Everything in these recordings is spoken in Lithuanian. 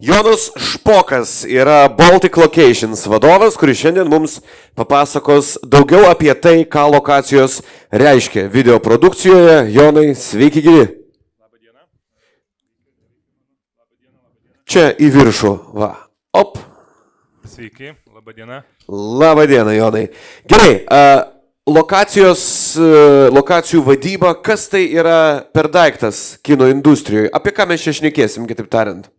Jonas Špokas yra Baltic Locations vadovas, kuris šiandien mums papasakos daugiau apie tai, ką lokacijos reiškia video produkcijoje. Jonai, sveiki gyvi. Labą dieną. Čia į viršų. Va. Op. Sveiki, labą dieną. Labą dieną, Jonai. Gerai, lokacijų vadyba, kas tai yra per daiktas kino industrijoje? Apie ką mes čia šnekėsim, kitaip tariant?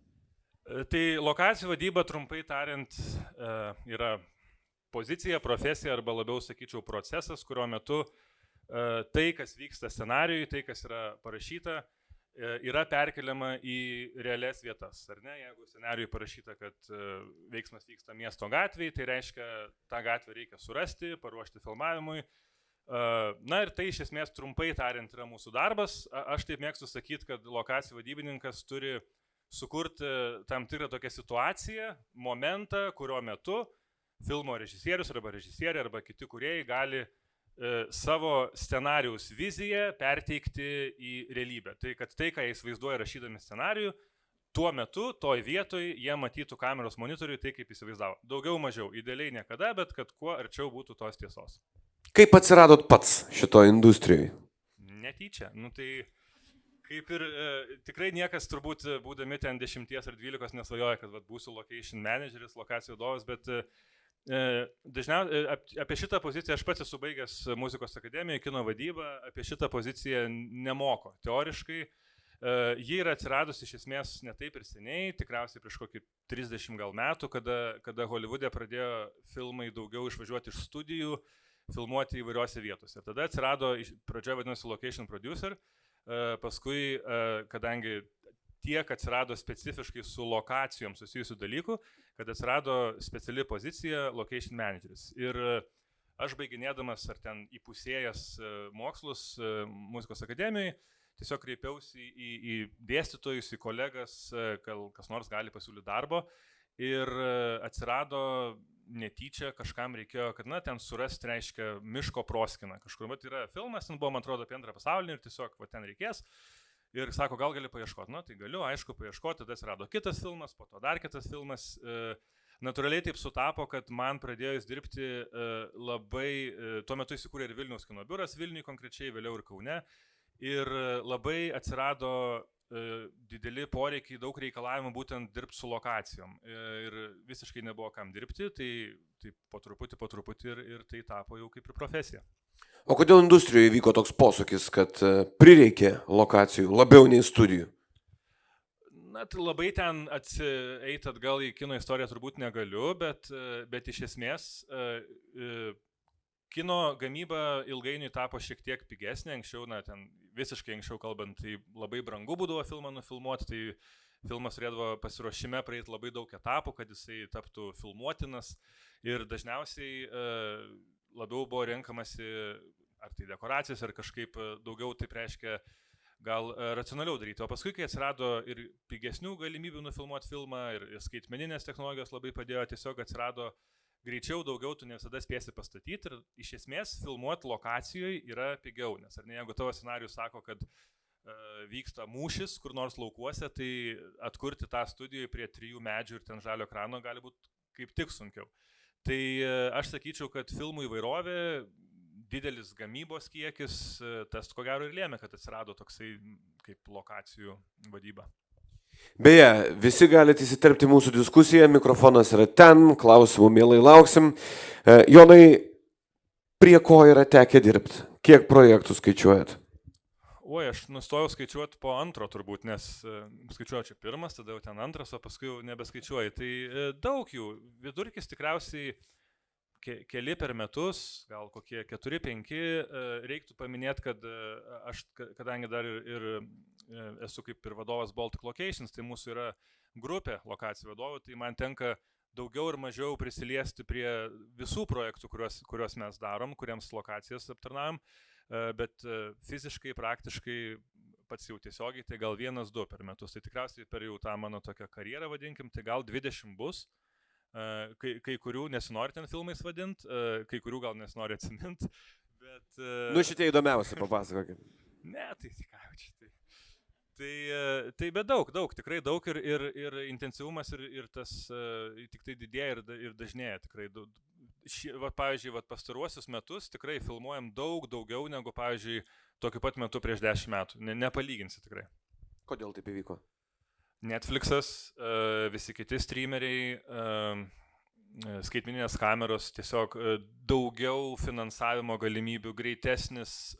Tai lokacijų vadyba, trumpai tariant, yra pozicija, profesija arba labiau sakyčiau procesas, kurio metu tai, kas vyksta scenarijui, tai, kas yra parašyta, yra perkeliama į realias vietas. Ar ne? Jeigu scenarijui parašyta, kad veiksmas vyksta miesto gatvėje, tai reiškia, tą gatvę reikia surasti, paruošti filmavimui. Na ir tai iš esmės trumpai tariant yra mūsų darbas. Aš taip mėgstu sakyti, kad lokacijų vadybininkas turi sukurti tam tikrą tokią situaciją, momentą, kurio metu filmo režisierius arba režisierė arba kiti kūrėjai gali savo scenarijaus viziją perteikti į realybę. Tai kad tai, ką jis vaizduoja rašydami scenarijų, tuo metu, toj vietoj jie matytų kameros monitoriui tai, kaip įsivaizdavo. Daugiau mažiau, idealiai niekada, bet kad kuo arčiau būtų tos tiesos. Kaip atsiradot pats šitoje industrijoje? Netyčia. Nu tai kaip ir tikrai niekas turbūt būdami ten 10 ar 12 nesvajoja, kad būsiu location manageris, lokacijų vadovas, bet dažniausiai apie šitą poziciją aš pats esu baigęs muzikos akademiją, kino vadybą, apie šitą poziciją nemoko. Teoriškai ji yra atsiradusi iš esmės ne taip ir seniai, tikriausiai prieš kokį 30 gal metų, kada Holivude pradėjo filmai daugiau išvažiuoti iš studijų, filmuoti įvairiose vietose. Tada atsirado, pradžioje vadinosi location producer, paskui, kadangi tiek atsirado specifiškai su lokacijom susijusių dalykų, kad atsirado speciali pozicija location manageris. Ir aš baiginėdamas ar ten įpusėjęs mokslus muzikos akademijoje, tiesiog kreipiausi į dėstytojus, į kolegas, kas nors gali pasiūlyti darbo. Ir atsirado netyčia, kažkam reikėjo, kad ten surasti, reiškia, miško proskyną. Kažkur, bet yra filmas, ten buvo, man atrodo, apie antrą pasaulinį ir tiesiog ten reikės. Ir sako, gal gali paieškoti. Tai galiu, aišku, paieškoti, tada atsirado kitas filmas, po to dar kitas filmas. Natūraliai taip sutapo, kad man pradėjus dirbti labai, tuo metu įsikūrė ir Vilniaus kino biuras, Vilniui konkrečiai, vėliau ir Kaune. Ir labai atsirado dideli poreikiai, daug reikalavimų būtent dirbti su lokacijom. Ir visiškai nebuvo kam dirbti, tai po truputį ir tai tapo jau kaip ir profesija. O kodėl industrijoje vyko toks posūkis, kad prireikė lokacijų labiau nei studijų? Na, tai labai ten eiti atgal į kino istoriją turbūt negaliu, bet iš esmės kino gamyba ilgainiui tapo šiek tiek pigesnė, anksčiau, ten visiškai anksčiau kalbant, tai labai brangu būdavo filmą nufilmuoti, tai filmas turėdavo pasiruošime praeiti labai daug etapų, kad jisai taptų filmuotinas ir dažniausiai labiau buvo renkamasi ar tai dekoracijas, ar kažkaip daugiau, taip reiškia, gal racionaliau daryti. O paskui, kai atsirado ir pigesnių galimybių nufilmuoti filmą, ir skaitmeninės technologijos labai padėjo, tiesiog atsirado greičiau, daugiau tu ne visada spėsi pastatyti ir iš esmės filmuoti lokacijoje yra pigiau, nes ar ne, jeigu tavo scenarijus sako, kad vyksta mūšis kur nors laukuose, tai atkurti tą studijoje prie 3 medžių ir ten žalio ekrano gali būti kaip tik sunkiau. Tai aš sakyčiau, kad filmų įvairovė, didelis gamybos kiekis, tas ko gero ir lėmė, kad atsirado toksai kaip lokacijų vadyba. Beje, visi galite įsiterpti mūsų diskusiją, mikrofonas yra ten, klausimų mielai lauksim. Jonai, prie ko yra tekę dirbti? Kiek projektų skaičiuojat? Oi, aš nustojau skaičiuoti po antro turbūt, nes skaičiuoju čia pirmas, tada jau ten antras, o paskui jau nebeskaičiuoju. Tai daug jų, vidurkis tikriausiai keli per metus, gal kokie 4-5, reiktų paminėti, kad aš, kadangi dar ir esu kaip ir vadovas Baltic Locations, tai mūsų yra grupė lokacijų vadovų, tai man tenka daugiau ir mažiau prisiliesti prie visų projektų, kuriuos mes darom, kuriems lokacijas aptarnaujam, bet fiziškai, praktiškai pats jau tiesiogiai, tai gal 1-2 per metus. Tai tikriausiai per jau tą mano tokią karjerą vadinkim, tai gal 20 bus. Kai kurių nesinori ten filmais vadinti, kai kurių gal nesinori atsiminti, bet... Nu šitie įdomiausi, papasakokit. Ne, tai ką jau čia. Tai bet daug, tikrai daug ir intensyvumas ir tas tik tai didėja ir dažnėja tikrai. Pavyzdžiui, pastaruosius metus tikrai filmuojam daug daugiau negu, pavyzdžiui, tokiu pat metu prieš 10 metų. Nepalyginsi tikrai. Kodėl taip įvyko? Netflixas, visi kiti streameriai, skaitmeninės kameros, tiesiog daugiau finansavimo galimybių, greitesnis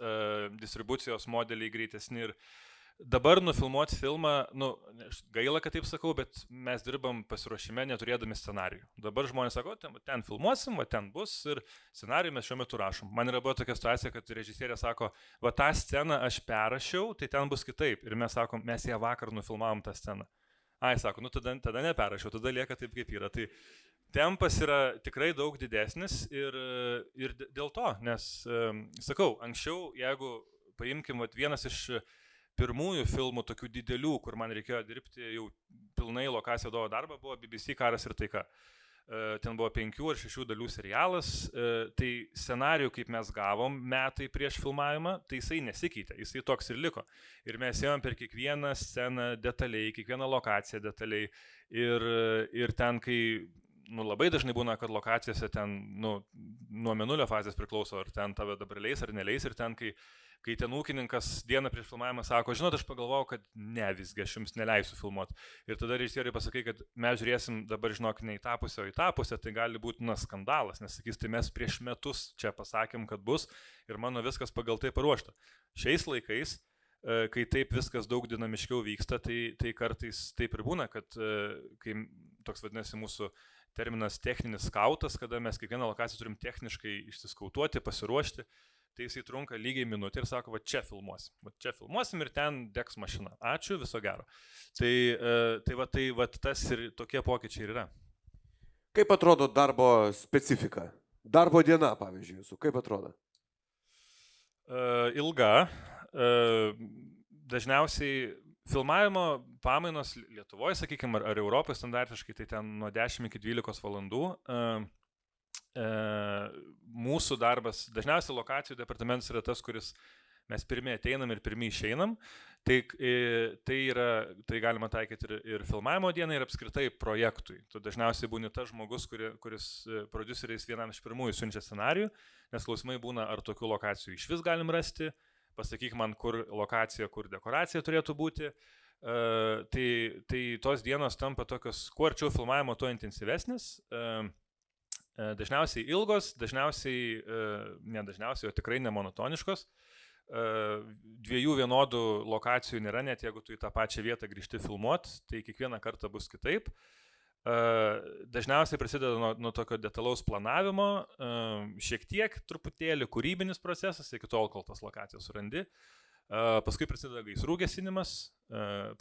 distribucijos modeliai greitesni ir dabar nufilmuoti filmą, gaila, kad taip sakau, bet mes dirbam pasiruošime neturėdami scenarijų. Dabar žmonės sako, ten filmuosim, ten bus ir scenarijų mes šiuo metu rašom. Man yra buvo tokia situacija, kad režisierė sako, tą sceną aš perrašiau, tai ten bus kitaip. Ir mes sakom, mes ją vakar nufilmavom tą sceną. Sako, tada neperrašiau, tada lieka taip, kaip yra. Tai tempas yra tikrai daug didesnis ir dėl to, nes, sakau, anksčiau, jeigu paimkim vienas iš pirmųjų filmų, tokių didelių, kur man reikėjo dirbti jau pilnai lokacijų vadovo darbą, buvo BBC Karas ir taika. Ten buvo 5 ar 6 dalių serialas, tai scenarijų, kaip mes gavom metai prieš filmavimą, tai jisai nesikeitė, jisai toks ir liko. Ir mes ėjom per kiekvieną sceną detaliai, kiekvieną lokaciją detaliai ir ten, kai labai dažnai būna, kad lokacijose ten nuo mėnulio fazės priklauso, ar ten tave dabar leis ar neleis, ir ten, kai ten ūkininkas dieną prieš filmavimą sako, žinot, aš pagalvojau, kad ne, visgi aš jums neleisiu filmuoti. Ir tada režisieriai pasakai, kad mes žiūrėsim dabar, žinok, ne į tą pusę, o į tą pusę, tai gali būti skandalas, nes sakys, tai mes prieš metus čia pasakėm, kad bus ir mano viskas pagal tai paruošta. Šiais laikais, kai taip viskas daug dinamiškiau vyksta, tai kartais taip ir būna, kad kai toks vadinasi mūsų terminas techninis skautas, kada mes kiekvieną lokaciją turim techniškai išsiskautuoti, pasiruošti, tai jisai trunka lygiai minutę ir sako, čia filmuosim ir ten degs mašina. Ačiū, viso gero. Tai tas ir tokie pokyčiai ir yra. Kaip atrodo darbo specifika? Darbo diena, pavyzdžiui, jūsų, kaip atrodo? Ilga. Dažniausiai filmavimo pamainos Lietuvoje, sakykime, ar Europoje standartiškai, tai ten nuo 10 iki 12 valandų. Mūsų darbas, dažniausiai lokacijų departamentas yra tas, kuris mes pirmie ateinam ir pirmie išeinam. Tai galima taikyti ir filmavimo dienai, ir apskritai projektui. Tu dažniausiai būni tas žmogus, kuris produceriais vienam iš pirmųjų siunčia scenarijų, nes klausimai būna, ar tokių lokacijų iš vis galim rasti, pasakyk man, kur lokacija, kur dekoracija turėtų būti. Tai tos dienos tampa tokios, kuo arčiau filmavimo, tuo intensyvesnis. Dažniausiai ilgos, o tikrai nemonotoniškos. 2 vienodų lokacijų nėra, net jeigu tu į tą pačią vietą grįžti filmuoti, tai kiekvieną kartą bus kitaip. Dažniausiai prasideda nuo tokio detalaus planavimo, šiek tiek truputėlį kūrybinis procesas, iki tol, kol tas lokacijas surandi. Paskui prasideda gaisrų gesinimas,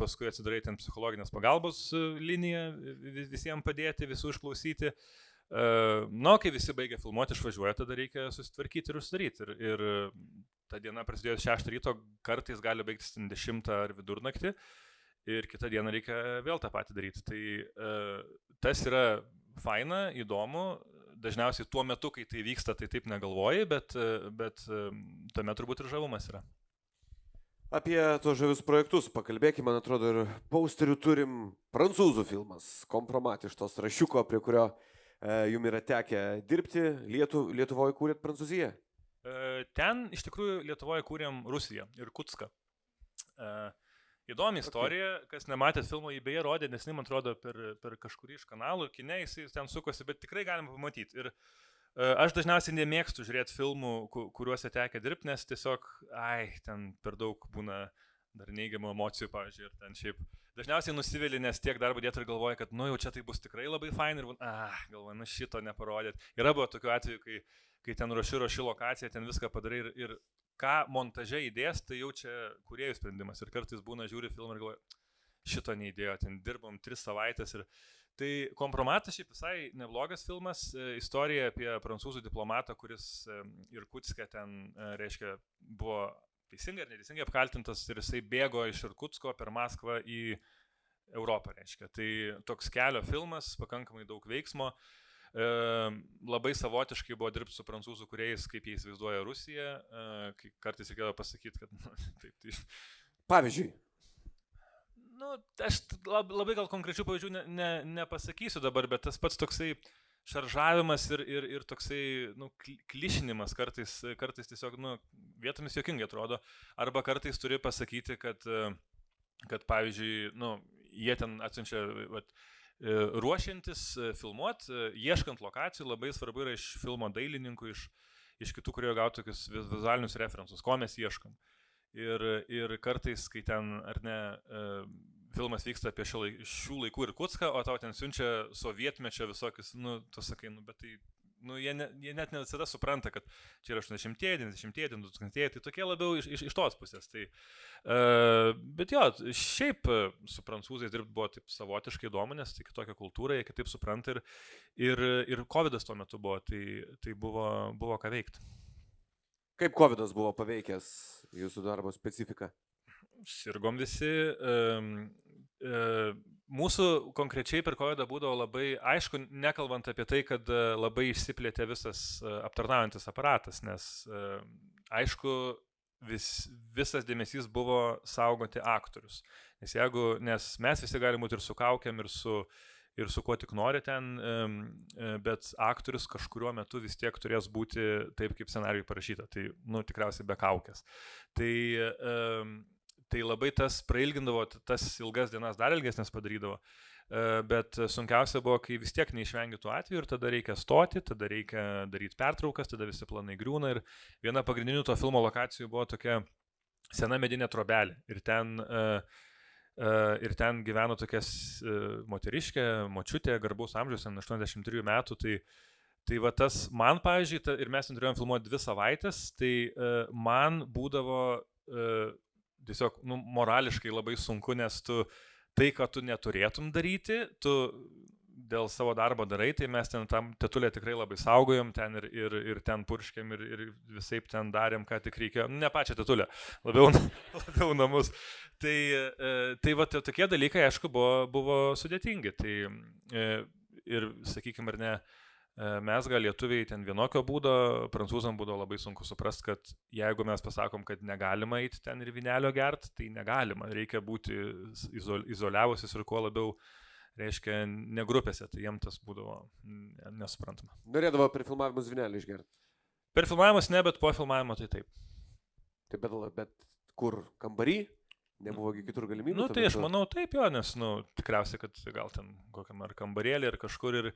paskui atsidarai ten psichologinės pagalbos liniją, visiems padėti, visų išklausyti. Kai visi baigia filmuoti, išvažiuoja, tada reikia susitvarkyti ir užsidaryti. Ir ta diena prasidėjus 6 ryto, kartais gali baigtis 10 ar vidurnaktį ir kitą dieną reikia vėl tą patį daryti. Tai tas yra faina, įdomu. Dažniausiai tuo metu, kai tai vyksta, tai taip negalvoji, bet tame turbūt ir žavumas yra. Apie tos žavius projektus pakalbėkime, man atrodo, ir posterių turim. Prancūzų filmas, Kompromat, iš tos rašiuko, prie kurio jums yra tekę dirbti. Lietuvoje kūrėt Prancūziją? Ten iš tikrųjų Lietuvoje kūrėm Rusiją ir Kutską. Įdomi istorija, kas nematėt filmo, jį beje rodė, nes man atrodo per kažkurį iš kanalų, kine jis ten sukosi, bet tikrai galima pamatyti. Ir aš dažniausiai nemėgstu žiūrėti filmų, kuriuose tekia dirbti, nes tiesiog, ten per daug būna dar neigiamų emocijų, pavyzdžiui, ir ten šiaip. Dažniausiai nusivili, nes tiek darbo dėtų ir galvoja, kad, jau čia tai bus tikrai labai fain ir, galvoja, šito neparodėt. Yra buvo tokių atvejų, kai ten ruoši lokaciją, ten viską padarai ir ką montaže įdės, tai jau čia kūrėjų sprendimas. Ir kartais būna žiūri filmą ir galvoja, šito neįdėjo, ten dirbom 3 savaitės. Tai Kompromatas šiaip visai neblogas filmas, istorija apie prancūzų diplomatą, kuris Irkutske ten, reiškia, buvo teisingai ar neteisingai apkaltintas ir jisai bėgo iš Irkutsko per Maskvą į Europą, reiškia. Tai toks kelio filmas, pakankamai daug veiksmo. Labai savotiškai buvo dirbti su prancūzų kūrėjais, kaip jie įsivaizduoja Rusiją. Kartais reikėjo pasakyti, kad taip. Pavyzdžiui? Nu, aš labai gal konkrečių pavyzdžių nepasakysiu dabar, bet tas pats toksai šaržavimas ir toksai klišinimas kartais tiesiog vietomis juokingai atrodo. Arba kartais turi pasakyti, kad pavyzdžiui, jie ten atsiunčia, ruošiantis filmuoti, ieškant lokacijų, labai svarbu yra iš filmo dailininkų, iš kitų, kurie gautų tokius vizualinius referensus, ko mes ieškam. Ir kartais, kai ten, ar ne, filmas vyksta apie šių laikų Irkutską, o tau ten siunčia sovietmečio visokius, tu sakai, bet tai, jie net ne visada supranta, kad čia yra 80-ieji, 90-ieji, 2000-ieji, tai tokie labiau iš tos pusės. Tai, bet jo, šiaip su prancūzais dirbti buvo taip savotiškai įdomu, nes tai kitokia kultūra, jie kitaip supranta ir COVID'as tuo metu buvo, tai buvo ką veikti. Kaip COVID'as buvo paveikęs jūsų darbo specifiką? Sirgom visi. Mūsų konkrečiai per COVID'ą būdavo labai, aišku, nekalbant apie tai, kad labai išsiplėtė visas aptarnaujantis aparatas, nes aišku, visas dėmesys buvo saugoti aktorius. Nes mes visi galime būti ir su kaukiam, ir su kuo tik nori ten, bet aktorius kažkuriuo metu vis tiek turės būti taip, kaip scenarijui parašyta, tai, tikriausiai be kaukės. Tai labai tas prailgindavo, tas ilgas dienas dar ilgesnės padarydavo, bet sunkiausia buvo, kai vis tiek neišvengi tų atvejų ir tada reikia stoti, tada reikia daryti pertraukas, tada visi planai griūna ir viena pagrindinių to filmo lokacijų buvo tokia sena medinė trobelė ir ten gyveno tokia moteriškė, močiutė, garbaus amžiaus, 83 metų, tai va tas man, pavyzdžiui, ir mes turėjom filmuoti 2 savaitės, tai man būdavo tiesiog morališkai labai sunku, nes tai, ką tu neturėtum daryti, tu dėl savo darbo darai, tai mes ten tam tetulę tikrai labai saugojom ten ir ten purškėm ir visaip ten darėm, ką tik reikėjo. Ne pačią tetulę, labiau namus. Tai va, tokie dalykai, aišku, buvo sudėtingi. Tai, ir, sakykime, ar ne, mes gal lietuviai ten vienokio būdo, prancūzam būdavo labai sunku suprasti, kad jeigu mes pasakom, kad negalima eiti ten ir vynelio gert, tai negalima. Reikia būti izoliavusis ir kuo labiau, reiškia, ne grupėse, tai jiem tas būdavo nesuprantama. Norėdavo per filmavimus vynelį išgerti? Per filmavimus ne, bet po filmavimo tai taip. Bet kur, kambarį? Nebuvogi kitur galimybių? Tai aš manau taip jo, nes, tikriausiai, kad gal ten kokiam ar kambarėlį ar kažkur ir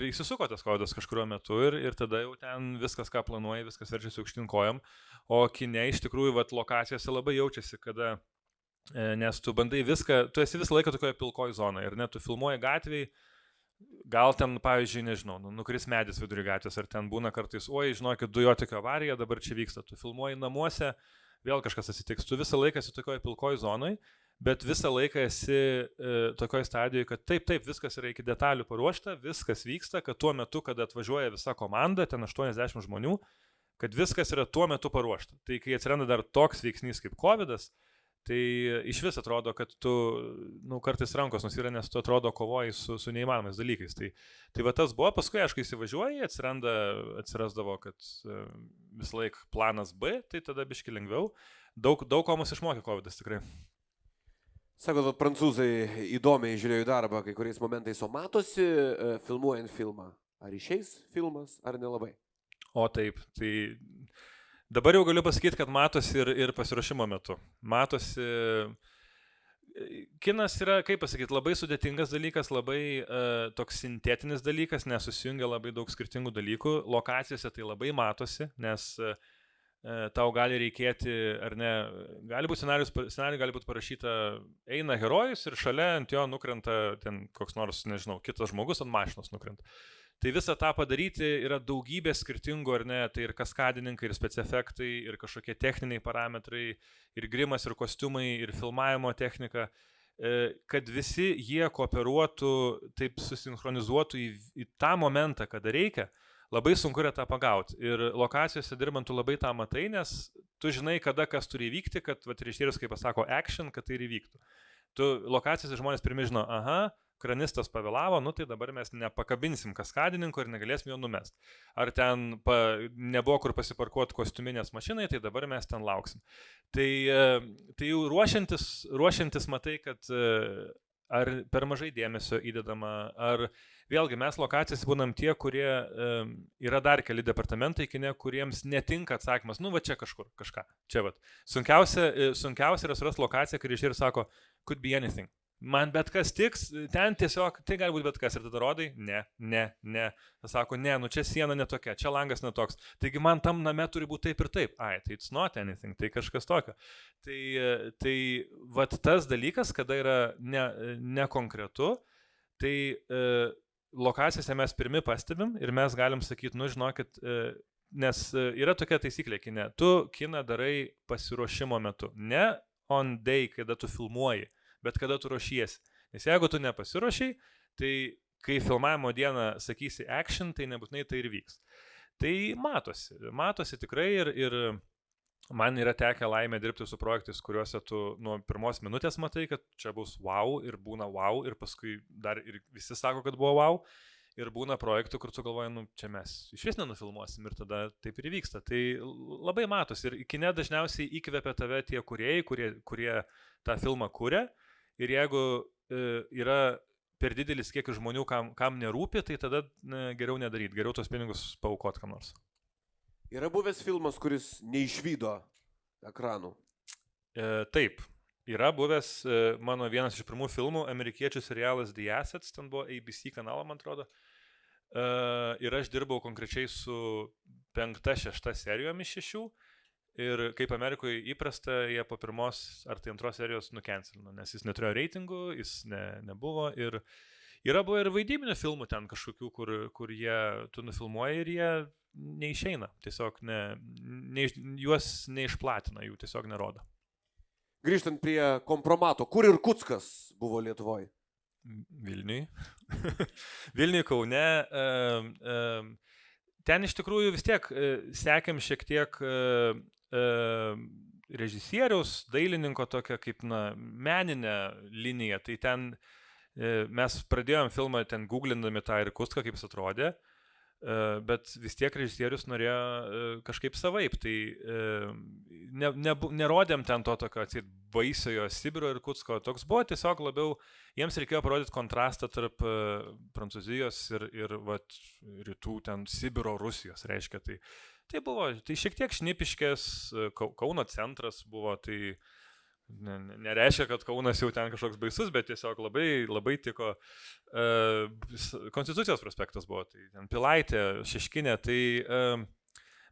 įsisuko tas COVID'as kažkurio metu ir tada jau ten viskas, ką planuoji, viskas verčiasi aukštyn kojom, o kine iš tikrųjų, lokacijose labai jaučiasi, kada nes tu bandai viską, tu esi visą laiką tokioje pilkoje zonoje ir net tu filmuoji gatvėj, gal ten, pavyzdžiui, nežinau, nukris medis vidury gatvės, ar ten būna kartais, oi, žinokit, dujotikio avarija, dabar čia vyksta, tu filmuoji namuose, vėl kažkas atsitiks, tu visą laiką esi tokioje pilkoje zonoje, bet visą laiką esi tokioje stadijoje, kad taip, viskas yra iki detalių paruošta, viskas vyksta, kad tuo metu, kada atvažiuoja visa komanda, ten 80 žmonių, kad viskas yra tuo metu paruošta. Tai kai atsiranda dar toks veiksnys kaip COVID'as, tai iš vis atrodo, kad tu, kartais rankos nusvyra, nes tu atrodo kovoji su neįmanomais dalykais. Tai va tas buvo, paskui, aišku, įsivažiuoji, atsirasdavo, kad visą laik planas B, tai tada biški lengviau. Daug ko mus išmokė COVID'as tikrai. Sako, kad prancūzai įdomiai žiūrėjo į darbą kai kuriais momentais, o matosi filmuojant filmą. Ar išeis filmas, ar nelabai? O taip, tai dabar jau galiu pasakyti, kad matosi ir pasiruošimo metu. Matosi, kinas yra, kaip pasakyti, labai sudėtingas dalykas, labai toks sintetinis dalykas, nes susijungia labai daug skirtingų dalykų. Lokacijose tai labai matosi, nes tau gali reikėti, ar ne, gali būti scenarijų gali būti parašyta, eina herojus ir šalia ant jo nukrenta ten koks nors, nežinau, kitas žmogus ant mašinos nukrenta. Tai visą tą padaryti yra daugybė skirtingų, ar ne, tai ir kaskadininkai, ir speciefektai, ir kažkokie techniniai parametrai, ir grimas, ir kostiumai, ir filmavimo technika, kad visi jie kooperuotų, taip susinchronizuotų į tą momentą, kada reikia, labai sunku yra tą pagauti. Ir lokacijose dirbant tu labai tą matai, nes tu žinai, kada kas turi įvykti, kad režisierius, kaip pasako, action, kad tai ir įvyktų. Tu lokacijose žmonės pirmi žino, aha, kranistas pavėlavo, nu tai dabar mes nepakabinsim kaskadininko ir negalėsim jo numest. Ar ten nebuvo kur pasiparkuoti kostiuminės mašinai, tai dabar mes ten lauksim. Tai jau ruošiantis matai, kad ar per mažai dėmesio įdedama, ar vėlgi mes lokacijose būnam tie, kurie yra dar keli departamentai kine, kuriems netinka atsakymas, nu va čia kažkur, kažką, čia va. Sunkiausia yra surasti lokaciją, kai režisierius sako, could be anything. Man bet kas tiks, ten tiesiog, tai gali būti bet kas ir tada rodai, ne. Sako, ne, nu čia siena netokia, čia langas netoks. Taigi man tam name turi būti taip ir taip. Ai, tai it's not anything, tai kažkas tokio. Tai vat tas dalykas, kada yra nekonkretu, tai lokacijose mes pirmi pastebim ir mes galim sakyti, nu žinokit, nes yra tokia taisyklė kine, tu kiną darai pasiruošimo metu, ne on day, kada tu filmuoji, bet kada tu ruošiesi. Nes jeigu tu nepasiruošiai, tai kai filmavimo dieną sakysi action, tai nebūtinai tai ir vyks. Tai matosi tikrai ir man yra tekę laimė dirbti su projektais, kuriuose tu nuo pirmos minutės matai, kad čia bus wow ir būna wow ir paskui dar ir visi sako, kad buvo wow. Ir būna projektų, kur tu galvoji, nu čia mes iš vis nenufilmuosim ir tada taip ir vyksta. Tai labai matosi ir kine dažniausiai įkvepia tave tie kūrėjai, kurie tą filmą kuria. Ir jeigu yra per didelis kiekis žmonių, kam nerūpi, tai tada geriau nedaryti, geriau tos pinigus paaukoti kam nors. Yra buvęs filmas, kuris neišvydo ekranų? Taip. Yra buvęs mano vienas iš pirmų filmų, amerikiečių serialas The Assets, ten buvo ABC kanalo, man atrodo. Ir aš dirbau konkrečiai su 5-6 serijomis 6. Ir kaip Amerikoje įprasta, jie po pirmos ar tai antros serijos nukencelino, nes jis neturėjo reitingų, jis nebuvo. Ir yra buvo ir vaidybinių filmų ten kažkokių, kur tu nufilmuoji ir jie neišeina. Tiesiog juos neišplatina, jų tiesiog nerodo. Grįžtant prie kompromato, kur Irkutskas buvo Lietuvoje? Vilniui. Vilniui, Kaune. Ten iš tikrųjų vis tiek sekėm šiek tiek režisieriaus, dailininko tokią kaip meninę liniją. Tai ten mes pradėjom filmą ten googlindami tą Irkutską, kaip jis atrodė, bet vis tiek režisierius norėjo kažkaip savaip. Tai nerodėm ten to tokio baisiojo Sibiro Irkutsko. Toks buvo tiesiog labiau, jiems reikėjo parodyti kontrastą tarp Prancūzijos ir vat, rytų ten Sibiro Rusijos, reiškia. Tai buvo, tai šiek tiek šnipiškės, Kauno centras buvo, tai nereiškia, kad Kaunas jau ten kažkoks baisus, bet tiesiog labai tiko. Konstitucijos prospektas buvo, tai ten Pilaitė, Šeškinė, tai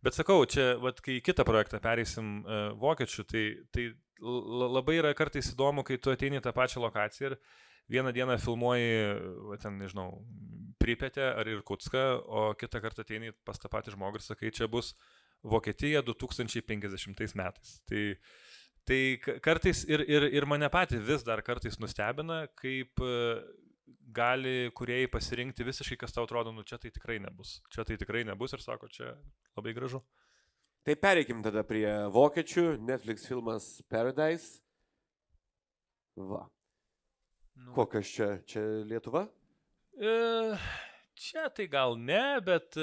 bet sakau, čia, vat, kai kitą projektą pereisim vokiečių, tai labai yra kartais įdomu, kai tu ateini į tą pačią lokaciją ir vieną dieną filmuoji, ten, nežinau, Pripetę ar Irkutską, o kitą kartą ateini pas tą patį žmogų ir sakai, čia bus Vokietija 2050 metais. Tai kartais ir mane patį vis dar kartais nustebina, kaip gali kūrėjai pasirinkti visiškai, kas tau atrodo, nu čia tai tikrai nebus. Čia tai tikrai nebus ir sako, čia labai gražu. Tai pereikim tada prie vokiečių, Netflix filmas Paradise. Va. Kokios čia Lietuva? Čia tai gal ne, bet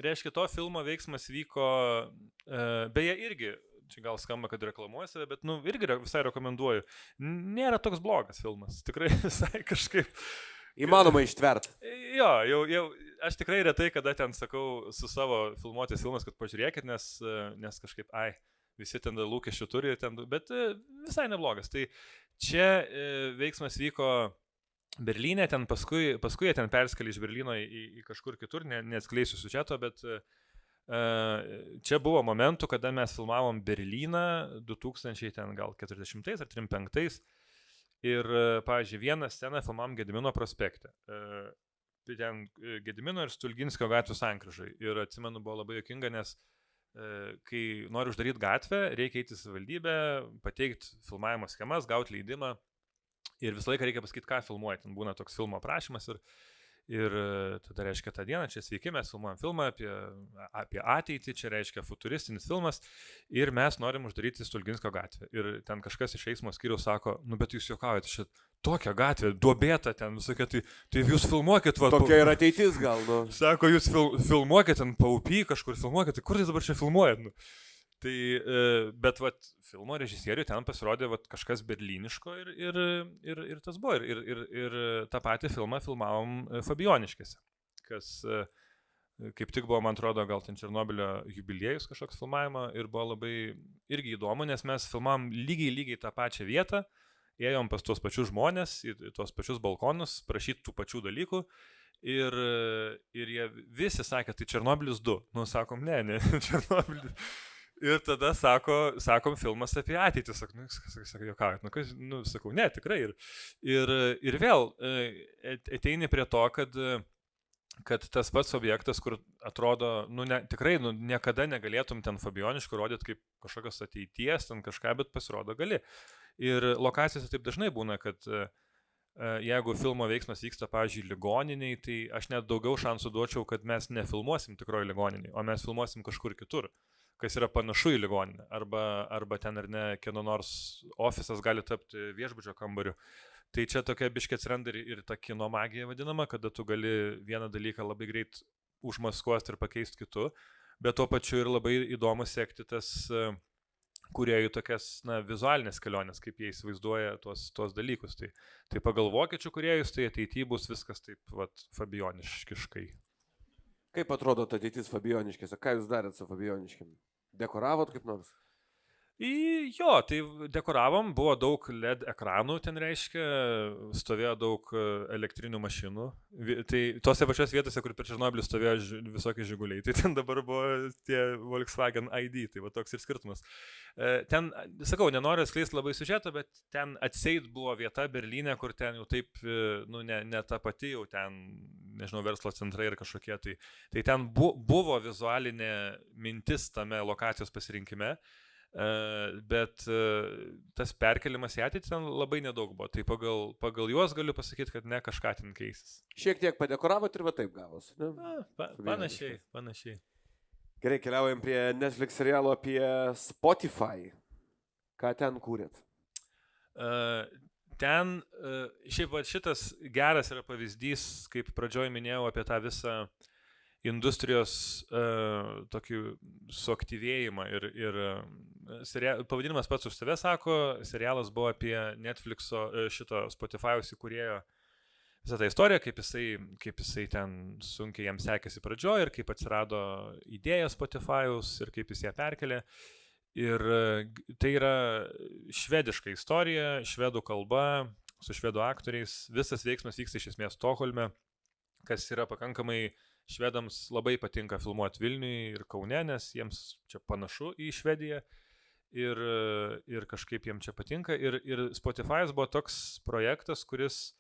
reiškia, to filmo veiksmas vyko, beje irgi, čia gal skamba, kad reklamuoju save, bet irgi visai rekomenduoju. Nėra toks blogas filmas, tikrai visai kažkaip. Įmanoma ištvert. Jo, jau aš tikrai retai, kada ten sakau su savo filmuotis filmas, kad pažiūrėkit, nes kažkaip, visi ten lūkesčių turi, bet visai neblogas. Tai čia veiksmas vyko Berlyne, ten paskui jie ten perskėlė iš Berlyno į kažkur kitur, neatskleisiu siužeto, bet čia buvo momentų, kada mes filmavom Berlyną 2000 ten gal 40 ar 35 ir, pavyzdžiui, vieną sceną filmavom Gedimino prospekte. Ten Gedimino ir Stulginskio gatvių sankryžai. Ir atsimenu, buvo labai juokinga, nes kai nori uždaryti gatvę, reikia eiti į savivaldybę, pateikti filmavimo schemas, gauti leidimą. Ir visą laiką reikia pasakyti, ką filmuoji. Ten būna toks filmo aprašymas Ir tada reiškia tą dieną, čia sveiki, mes filmuojam filmą apie ateitį, čia reiškia futuristinis filmas ir mes norim uždaryti Stulginskio gatvę. Ir ten kažkas iš eismo skyriaus sako, nu bet jūs juokaujate, šit tokia gatvė, duobėta ten, visokia, tai jūs filmuokit, va. Tokia yra ateitis gal, nu. Sako, jūs filmuokit ten paupy, kažkur filmuokit, tai kur jūs dabar čia filmuojat, nu? Tai, bet vat, filmo režisieriui ten pasirodė vat, kažkas berlyniško ir tas buvo. Ir tą patį filmą filmavom Fabioniškėse, kas kaip tik buvo, man atrodo, gal ten Černobylio jubiliejus kažkoks filmavimo ir buvo labai irgi įdomu, nes mes filmavom lygiai tą pačią vietą, ėjom pas tuos pačius žmonės, į tuos pačius balkonus, prašyti tų pačių dalykų. Ir jie visi sakė, tai Černobylis 2. Nu, sakom, ne, Černobylis. Ir tada sakom filmas apie ateitį, sakau, juokaujat, sakau, ne, tikrai. Ir vėl ateini prie to, kad tas pats objektas, kur atrodo, tikrai, niekada negalėtum ten Fabioniškų rodyti kaip kažkokios ateities, ten kažką, bet pasirodo gali. Ir lokacijose taip dažnai būna, kad jeigu filmo veiksmas vyksta, pavyzdžiui, ligoniniai, tai aš net daugiau šansų duočiau, kad mes nefilmuosim tikroji ligoniniai, o mes filmuosim kažkur kitur, kas yra panašu į ligoninę, arba ten ar ne, kieno nors ofisas gali tapti viešbučio kambariu. Tai čia tokia biškė atsiranda ir ta kino magija vadinama, kada tu gali vieną dalyką labai greit užmaskuosti ir pakeisti kitu, bet tuo pačiu ir labai įdomu sekti tas kūrėjų tokias vizualinės kelionės, kaip jie įsivaizduoja tuos dalykus. Tai pagal vokiečių kūrėjus, tai ateityje bus viskas taip fabioniškiškai. Kaip atrodo ateitis Fabioniškėse? Ką jūs darėt su Fabioniškėm? Dekoravot kaip nors? Jo, tai dekoravom, buvo daug LED ekranų, ten reiškia, stovėjo daug elektrinių mašinų. Tai tose pačios vietose, kur per Černobylį stovėjo visokie žiguliai, tai ten dabar buvo tie Volkswagen ID, tai va toks ir skirtumas. Ten, sakau, nenoriu atskleisti labai siužeto, bet ten atseit buvo vieta Berlyne, kur ten jau taip, ne ta pati, jau ten, nežinau, verslo centrai ir kažkokie, tai ten buvo vizualinė mintis tame lokacijos pasirinkime. Bet tas perkelimas į ateitį ten labai nedaug buvo, tai pagal juos galiu pasakyti, kad ne kažką ten keisis. Šiek tiek padekoravot ir va taip gavos. Panašiai. Gerai, keliaujam prie Netflix serialo apie Spotify. Ką ten kūrėt? Ten, šiaip šitas geras yra pavyzdys, kaip pradžioj minėjau apie tą visą industrijos tokį suaktyvėjimą ir pavadinimas pats už save sako, serialas buvo apie Netflixo šito Spotify'us įkūrėjo visą tą istoriją, kaip jisai ten sunkiai jam sekėsi pradžioje ir kaip atsirado idėja Spotify'us ir kaip jis ją perkelė. Ir tai yra švediška istorija, švedų kalba, su švedų aktoriais. Visas veiksmas vyksta iš esmės Stokholme, kas yra pakankamai švedams labai patinka filmuoti Vilniui ir Kaune, nes jiems čia panašu į Švediją ir kažkaip jiems čia patinka. Ir Spotify'as buvo toks projektas, kuris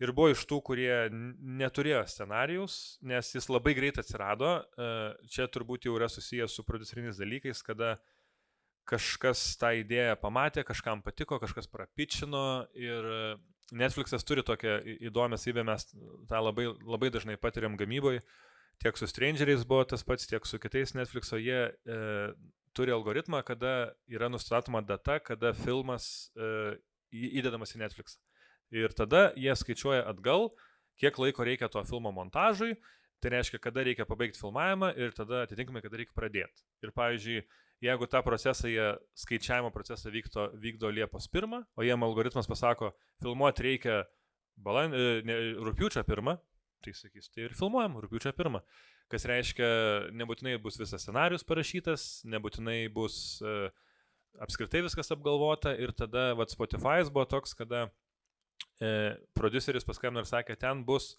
ir buvo iš tų, kurie neturėjo scenarijaus, nes jis labai greit atsirado. Čia turbūt jau yra susijęs su prodiuseriniais dalykais, kada kažkas tą idėją pamatė, kažkam patiko, kažkas prapičino ir Netflixas turi tokią įdomią savybę, mes tą labai, labai dažnai patiriam gamyboje, tiek su Strangeriais buvo tas pats, tiek su kitais Netflixo, jie turi algoritmą, kada yra nustatoma data, kada filmas įdedamas į Netflix. Ir tada jie skaičiuoja atgal, kiek laiko reikia to filmo montažui, tai reiškia, kada reikia pabaigti filmavimą ir tada atitinkamai, kada reikia pradėti. Ir pavyzdžiui, jeigu tą procesą, skaičiavimo procesą vykdo Liepos 1, o jiem algoritmas pasako, filmuoti reikia rugpjūčio 1, tai sakys, tai ir filmuojam rugpjūčio 1. Kas reiškia, nebūtinai bus visas scenarius parašytas, nebūtinai bus apskritai viskas apgalvota ir tada Spotify'as buvo toks, kada prodiuseris paskambino ir sakė, ten bus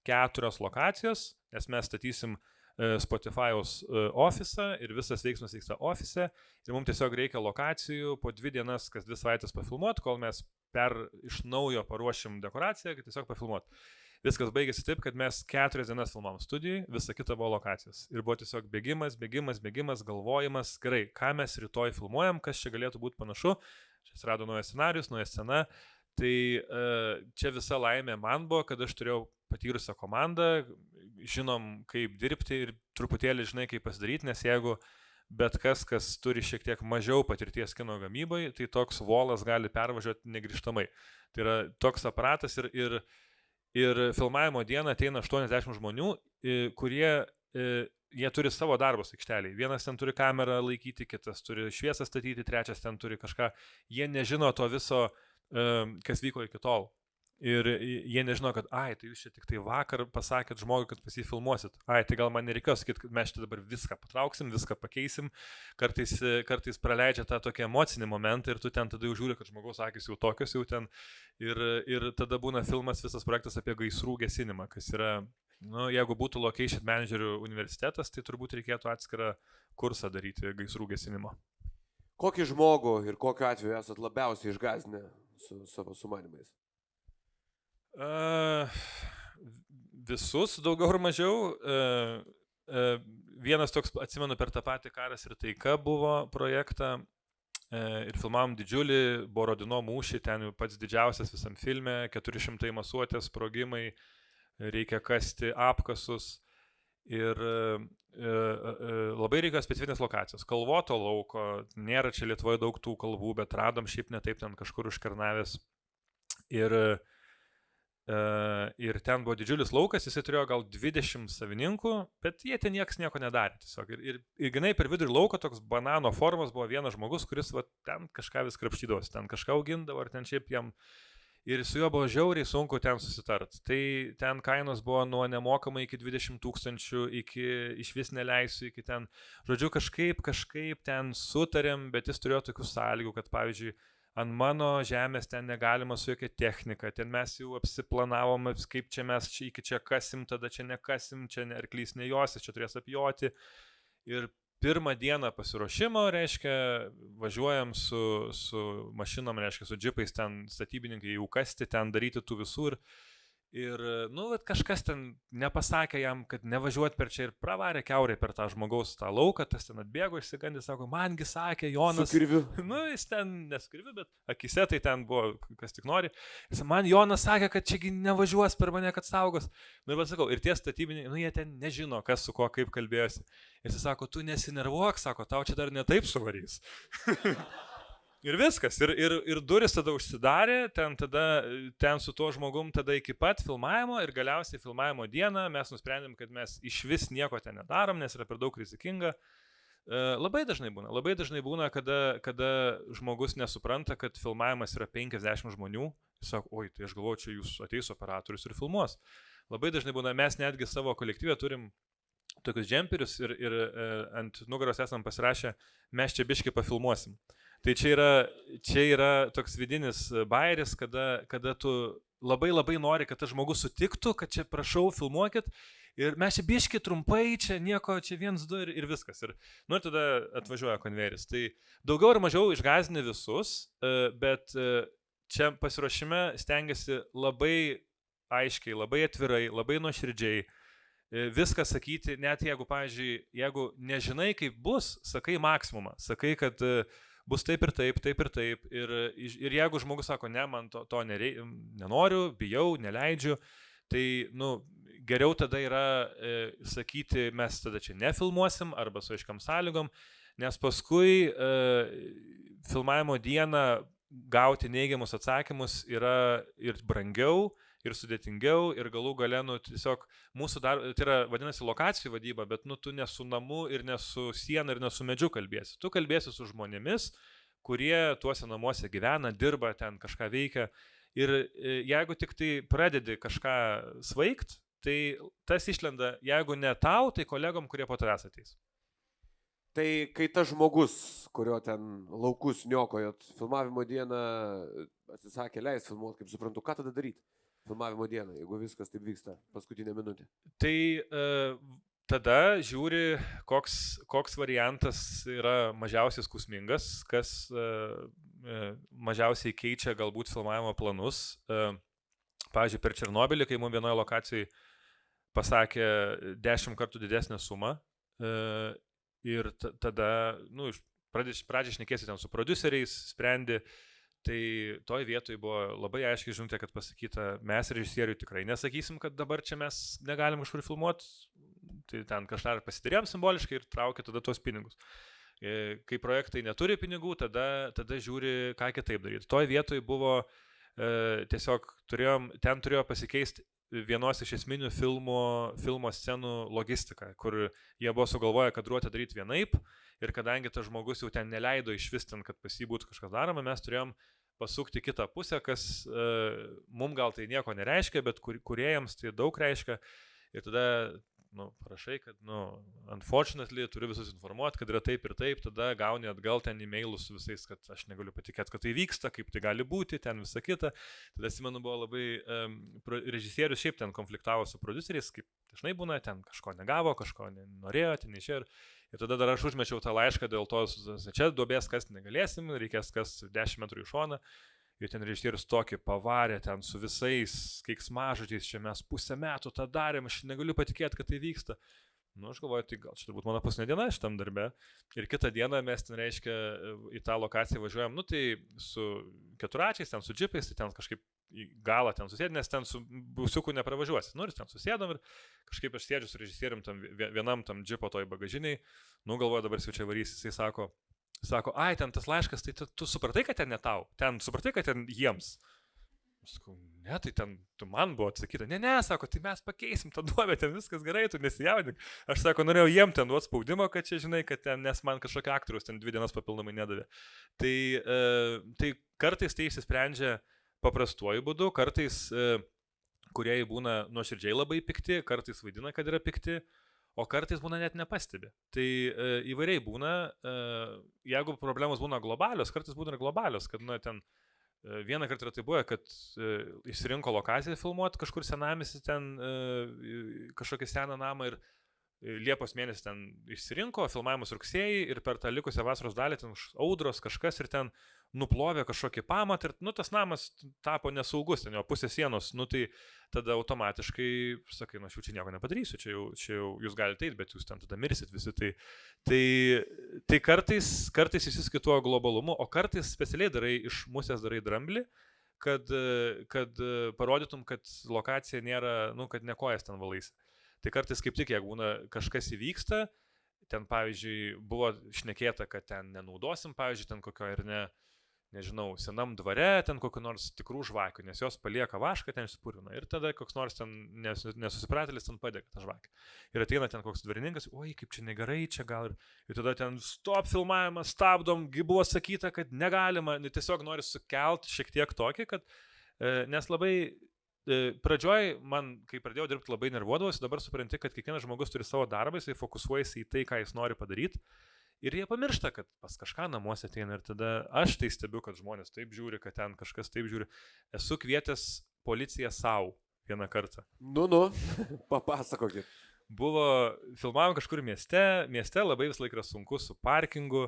4 lokacijos, nes mes statysim Spotify'aus ofisą ir visas veiksmas vyksta ofise ir mums tiesiog reikia lokacijų po 2 dienas, kas 2 savaitės pafilmuoti, kol mes iš naujo paruošim dekoraciją, kad tiesiog pafilmuoti. Viskas baigėsi taip, kad mes 4 dienas filmavom studijai, visa kita buvo lokacijos. Ir buvo tiesiog bėgimas, galvojimas, gerai, ką mes rytoj filmuojam, kas čia galėtų būti panašu. Čia atsirado naujas scenarius, nauja scena. Tai čia visa laimė man buvo, kad aš turėjau patyrusią komandą, žinom, kaip dirbti ir truputėlį žinai, kaip pasidaryti, nes jeigu bet kas turi šiek tiek mažiau patirties kino gamybai, tai toks volas gali pervažiuoti negrįžtamai. Tai yra toks aparatas ir filmavimo dieną ateina 80 žmonių, kurie jie turi savo darbus aikšteliai. Vienas ten turi kamerą laikyti, kitas turi šviesą statyti, trečias ten turi kažką. Jie nežino to viso, kas vyko iki tol. Ir jie nežino, kad, tai jūs čia tik tai vakar pasakėt žmogui, kad pas jį filmuosit. Tai gal man nereikėjo sakyti, kad mes čia dabar viską patrauksim, viską pakeisim. Kartais praleidžia tą tokį emocinį momentą ir tu ten tada jau žiūri, kad žmogaus akis jau tokios jau ten. Ir tada būna filmas, visas projektas apie gaisrų gesinimą, kas yra, jeigu būtų location managerių universitetas, tai turbūt reikėtų atskirą kursą daryti gaisrų gesinimo. Kokį žmogų ir kokiu atveju esat labiausiai išgąsdinę su savo sumanimais? Visus, daugiau ar mažiau. Vienas toks, atsimenu, per tą patį Karas ir taika buvo projektą ir filmavom didžiulį Borodino mūšį, ten pats didžiausias visam filme, 400 masuotės, sprogimai, reikia kasti apkasus ir labai reikia specifinės lokacijos. Kalvoto lauko, nėra čia Lietuvoje daug tų kalvų, bet radom šiaip ne taip ten kažkur užkernavęs. Ir ten buvo didžiulis laukas, jisai turėjo gal 20 savininkų, bet jie ten nieko nedarė tiesiog. Ir gynai per vidurį lauko toks banano formos buvo vienas žmogus, kuris ten kažką vis krapštydavosi, ten kažką augindavo, ar ten šiaip jam. Ir su juo buvo žiauriai sunku ten susitart. Tai ten kainos buvo nuo nemokamai iki 20 000, iki iš vis neleisiu, iki ten. Žodžiu, kažkaip ten sutarėm, bet jis turėjo tokių sąlygų, kad pavyzdžiui, ant mano žemės ten negalima su jokia technika, ten mes jau apsiplanavom, kaip čia mes iki čia kasim, tada čia nekasim, čia arklys nejosis, čia turės apjoti. Ir pirmą dieną pasiruošimo, reiškia, važiuojam su mašinom, reiškia, su džipais ten statybininkai jau kasti, ten daryti tų visur. Ir, kažkas ten nepasakė jam, kad nevažiuot per čia ir pravarė kiaurai per tą žmogaus tą lauką, tas ten atbėgo išsigandęs, sako, mangi sakė Jonas. Su kirviu. Jis ten neskirviu, bet akise tai ten buvo, kas tik nori. Jis, man Jonas sakė, kad čiagi nevažiuos per mane, kad saugos. Ir pasakau, ir tie statybininkai, jie ten nežino, kas su kuo kaip kalbėjosi. Ir jis sako, tu nesinervuok, sako, tau čia dar ne taip suvarys. Ir viskas, ir duris tada užsidarė, ten su tuo žmogum tada iki pat filmavimo ir galiausiai filmavimo dieną mes nusprendėm, kad mes iš vis nieko ten nedarom, nes yra per daug rizikinga. Labai dažnai būna, kada žmogus nesupranta, kad filmavimas yra 50 žmonių, jis sako, tai aš galvoju, čia jūs ateis operatorius ir filmuos. Labai dažnai būna, mes netgi savo kolektyvę turim tokius džemperius ir ant nugaros esam pasirašę, mes čia biškį pafilmuosim. Tai čia yra toks vidinis bairis, kada tu labai nori, kad tas žmogus sutiktų, kad čia prašau, filmuokit. Ir mes čia biški trumpai, čia nieko, čia 1, 2 ir viskas. Ir tada atvažiuoja konvejeris. Tai daugiau ar mažiau išgąsdini visus, bet čia pasiruošime stengiasi labai aiškiai, labai atvirai, labai nuoširdžiai viską sakyti, net jeigu, pavyzdžiui, jeigu nežinai, kaip bus, sakai maksimumą, sakai, kad bus taip ir taip, taip ir taip. Ir jeigu žmogus sako, ne, man to nenoriu, bijau, neleidžiu, tai, geriau tada yra sakyti, mes tada čia nefilmuosim arba su aiškiam sąlygom, nes paskui filmavimo dieną gauti neigiamus atsakymus yra ir brangiau, ir sudėtingiau, ir galų gale, tiesiog mūsų tai yra, vadinasi, lokacijų vadyba, bet, tu ne su namu ir ne su siena ir ne su medžiu kalbėsi. Tu kalbėsi su žmonėmis, kurie tuose namuose gyvena, dirba, ten kažką veikia. Ir jeigu tik tai pradedi kažką svaigt, tai tas išlenda, jeigu ne tau, tai kolegom, kurie po tavęs ateis. Tai kai tas žmogus, kurio ten laukus niokojot, filmavimo dieną atsisakė leist filmuoti, kaip suprantu, ką tada daryti? Filmavimo dieną, jeigu viskas taip vyksta paskutinę minutę. Tai tada žiūri, koks variantas yra mažiausiai skausmingas, kas mažiausiai keičia galbūt filmavimo planus. Pavyzdžiui, per Černobylį, kai mums vienoje lokacijai pasakė 10 kartų didesnę sumą ir tada, pradžiai šnekėsi ten su prodiuseriais, sprendi. Tai toj vietoj buvo labai aiškiai žinutė, kad pasakyta, mes režisieriui tikrai nesakysim, kad dabar čia mes negalim kažkur filmuoti, tai ten kažką pasidarėm simboliškai ir traukia tada tuos pinigus. Kai projektai neturi pinigų, tada žiūri, ką kitaip daryti. Toj vietoj buvo tiesiog ten turėjo pasikeisti vienos iš esminių filmo scenų logistika, kur jie buvo sugalvoję kadruotę daryti vienaip ir kadangi tas žmogus jau ten neleido išvis ten, kad pas jį būtų kažkas daroma, mes turėjom pasukti kitą pusę, kas mums gal tai nieko nereiškia, bet kūrėjams tai daug reiškia ir tada parašai, kad, unfortunately, turiu visus informuoti, kad yra taip ir taip, tada gauni atgal ten e-mailus su visais, kad aš negaliu patikėti, kad tai vyksta, kaip tai gali būti, ten visa kita. Tada, atsimenu, buvo labai, režisierius šiaip ten konfliktavo su produceriais, kaip dažnai būna, ten kažko negavo, kažko norėjo, ten išėjo. Ir tada dar aš užmečiau tą laišką dėl to, čia duobės kasti negalėsim, reikės kasti 10 metrų į šoną. Ir ten režisierius tokį pavarė ten su visais keiksmažodžiais, čia mes pusę metų tą darėm, aš negaliu patikėti, kad tai vyksta. Aš galvoju, tai gal čia turbūt mano paskutinė diena šitam darbe. Ir kitą dieną mes ten, reiškia, į tą lokaciją važiuojam, tai su keturačiais, ten su džipais, tai ten kažkaip į galą ten susėdė, nes ten su busiuku nepravažiuosi. Ir ten susėdom ir kažkaip aš sėdžiu su režisierium tam, vienam tam džipo toj bagažiniai, galvoju, dabar jau čia varys, jisai sako, ai, ten tas laiškas, tai tu supratai, kad ten ne tau, ten supratai, kad ten jiems. Aš sakau, ne, tai ten tu man buvo atsakyta, ne, sako, tai mes pakeisim tą duobę, ten viskas gerai, tu nesijaudink. Aš sako, norėjau jiem ten duoti spaudimo, kad čia žinai, kad ten, nes man kažkokia aktorius ten 2 dienas papildomai nedavė. Tai kartais tai išsisprendžia paprastuoju būdu, kartais kūrėjai būna nuoširdžiai labai pikti, kartais vaidina, kad yra pikti. O kartais būna net nepastebi. Tai įvairiai būna, jeigu problemos būna globalios, kartais būna ir globalios, kad ten vieną kartą yra tai buvo, kad išsirinko lokaciją filmuoti kažkur senamiesty, ten kažkokį seną namą ir Liepos mėnesį ten išsirinko, filmavimus rugsėjį ir per tą likusią vasaros dalį ten audros kažkas ir ten nuplovė kažkokį pamatą ir tas namas tapo nesaugus, ten jo pusė sienos, tai tada automatiškai sakai, aš jau čia nieko nepadarysiu, čia jau jūs galite eiti, bet jūs ten tada mirsit visi. Tai kartais išsiskituoja globalumu, o kartais specialiai darai iš musės darai dramblį, kad parodytum, kad lokacija nėra, kad ne kojas ten valaisi. Tai kartais kaip tik, jeigu būna kažkas įvyksta, ten, pavyzdžiui, buvo šnekėta, kad ten nenaudosim, pavyzdžiui, ten kokio ir nežinau, senam dvare, ten kokiu nors tikrų žvakių, nes jos palieka vašką, ten išsipurvina. Ir tada koks nors ten nesusipratėlis ten padega tą žvakę. Ir ateina ten koks dvarininkas, oi, kaip čia negerai, čia gal ir tada ten stop filmavimas, stabdom, buvo sakyta, kad negalima, tiesiog nori sukelt šiek tiek tokį, kad, nes labai pradžioj man, kai pradėjau dirbti, labai nervuodavosi, dabar supranti, kad kiekvienas žmogus turi savo darbą, jisai fokusuojasi į tai, ką jis nori padaryti. Ir jie pamiršta, kad pas kažką namuose ateina ir tada aš tai stebiu, kad žmonės taip žiūri, kad ten kažkas taip žiūri. Esu kvietęs policiją savo vieną kartą. Papasakokit. Buvo, filmavom kažkur mieste labai vis laik yra sunku su parkingu,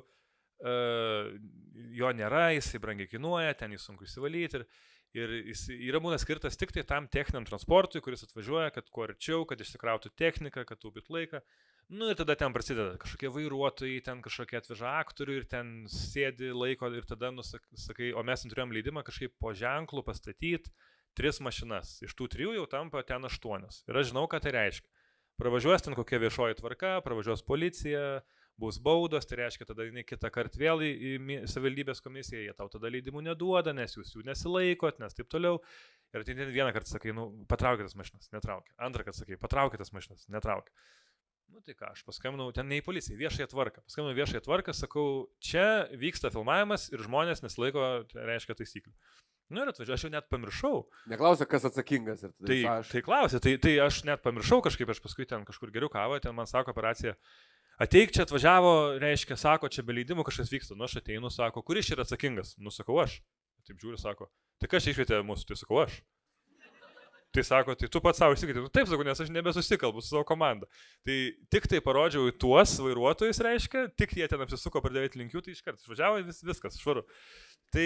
jo nėra, jisai brangiai kainuoja, ten jis sunku įsivalyti ir jis yra būna skirtas tik tai tam techniniam transportui, kuris atvažiuoja, kad kuo arčiau, kad išsikrautų techniką, kad taupytų laiką. Ir tada ten prasideda kažkokie vairuotojai, ten kažkokie atveža aktorių ir ten sėdi laiko ir tada sakai, o mes turėjom leidimą kažkaip po ženklų pastatyti 3 mašinas. Iš tų 3 jau tampa ten 8. Ir aš žinau, ką tai reiškia. Pravažiuos ten kokia viešoji tvarka, pravažiuos policija, bus baudos, tai reiškia tada kitą kartą vėl į savivaldybės komisiją, jie tau tada leidimų neduoda, nes jūs jų nesilaikot, nes taip toliau. Ir tai vieną kartą sakai, patraukit tas mašinas, netraukia. Antrą kartą sakai, patraukit tas mašinas, netraukia. Tai ką, aš paskambinau, ten ne į policiją, viešąją tvarką. Paskambinau viešąją tvarką, sakau, čia vyksta filmavimas ir žmonės nesilaiko, tai reiškia taisyklių. Ir atvažiuoju, aš jau net pamiršau. Neklausė, kas atsakingas. Tai klausė, tai aš net pamiršau kažkaip, aš paskui ten kažkur geriau kavą, ten man sako operacija, ateik čia atvažiavo, reiškia, sako, čia be leidimų kažkas vyksta. Aš ateinu, sako, kuris yra atsakingas? Sakau, aš. Taip žiūriu, sako, tai kas čia išvietė mūsų, tai sakau, aš. Tai sako, tai tu pats savo išsikėti. Taip, sakau, nes aš nebesusikalbu su savo komanda. Tai tik tai parodžiau į tuos vairuotojus, reiškia, tik jie ten apsisuko pradėti linkių, tai iškart išvažiavo viskas, švaru. Tai,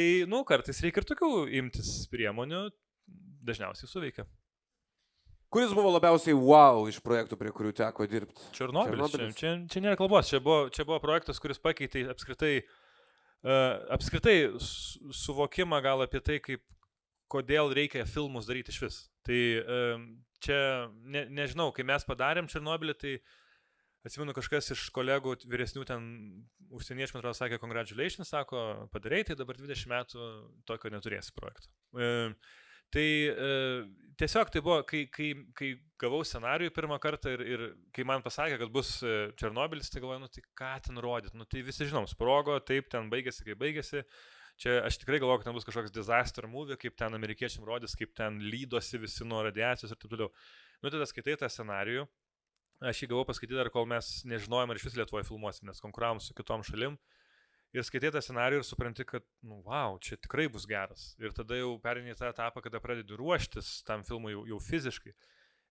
kartais reikia ir tokių imtis priemonių, dažniausiai suveikia. Kuris buvo labiausiai wow iš projektų, prie kurių teko dirbti? Černobylis. Čia nėra kalbos, čia buvo projektas, kuris pakeitė apskritai apskritai suvokimą gal apie tai, kodėl reikia filmus daryti iš vis. Tai čia, nežinau, kai mes padarėm Černobylį, tai atsimenu kažkas iš kolegų vyresnių ten užsieniečių, man atrodo, sakė congratulations, sako, padarei, tai dabar 20 metų tokio neturėsi projekto. Tai tiesiog tai buvo, kai gavau scenarijų pirmą kartą ir kai man pasakė, kad bus Černobylis, tai galvoju, tai ką ten rodyti, tai visi žinom, sprogo, taip, ten baigėsi, kaip baigėsi. Čia aš tikrai galvoju, kad ten bus kažkoks disaster movie, kaip ten amerikiečiam rodys, kaip ten lydosi visi nuo radiacijos ir taip toliau. Tada skaitai tą scenarijų, aš jį gavau paskaityti dar, kol mes nežinojom, ar iš vis Lietuvoje filmuosim, nes konkuravom su kitom šalim. Ir skaitai tą scenarijų ir supranti, kad, wow, čia tikrai bus geras. Ir tada jau perini tą etapą, kada pradedi ruoštis tam filmui jau fiziškai.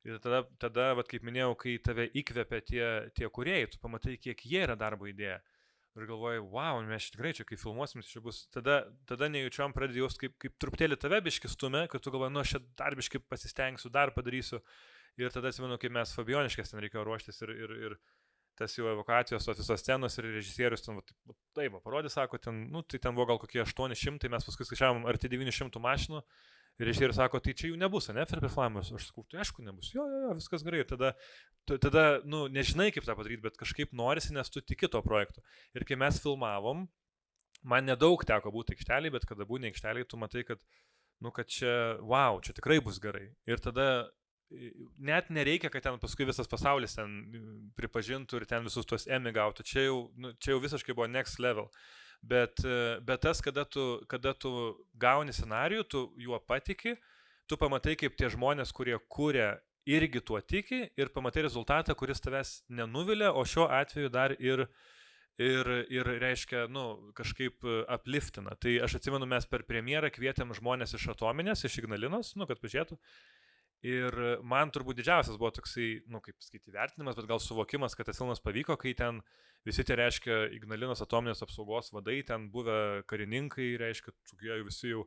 Ir tada vat, kaip minėjau, kai tave įkvepia tie kūrėjai, tu pamatai, kiek jie yra darbo idėja. Ir galvoji, wow, mes tikrai čia, kai filmuosim, čia bus. Tada nejučiom pradedi jaust, kaip truputėlį tave biški stumia, kad tu galvoji, aš čia dar biški pasistengsiu, dar padarysiu. Ir tada atsimenu, kai mes Fabioniškės ten reikėjo ruoštis ir tas jau evakuacijos, tos visos scenos ir režisierius ten, taip, parodė, sako, tai ten buvo gal kokie 800, mes paskui skaičiavom arti 900 mašinų. Ir režisierius sako, tai čia jų nebus, ne, per performances. Aš sakau, tai aišku nebus, jo, viskas gerai. Ir tada nežinai, kaip tą padaryti, bet kažkaip norisi, nes tu tiki to projektu. Ir kai mes filmavom, man nedaug teko būti aikšteliai, bet kada būni aikšteliai, tu matai, kad čia, wow, čia tikrai bus gerai. Ir tada net nereikia, kad ten paskui visas pasaulis ten pripažintų ir ten visus tuos Emmy gautų. Čia jau visiškai buvo next level. Bet tas, kada tu gauni scenarijų, tu juo patiki, tu pamatai, kaip tie žmonės, kurie kūrė, irgi tuo tiki ir pamatai rezultatą, kuris tavęs nenuvilia, o šiuo atveju dar ir reiškia, kažkaip upliftina. Tai aš atsimenu, mes per premjerą kvietėm žmonės iš Atominės, iš Ignalinos, kad pažiūrėtų. Ir man turbūt didžiausias buvo toksai, kaip pasakyti, vertinimas, bet gal suvokimas, kad tas filmas pavyko, kai ten visi tie, reiškia, Ignalinos atominės apsaugos vadai, ten buvę karininkai, reiškia, visi jau,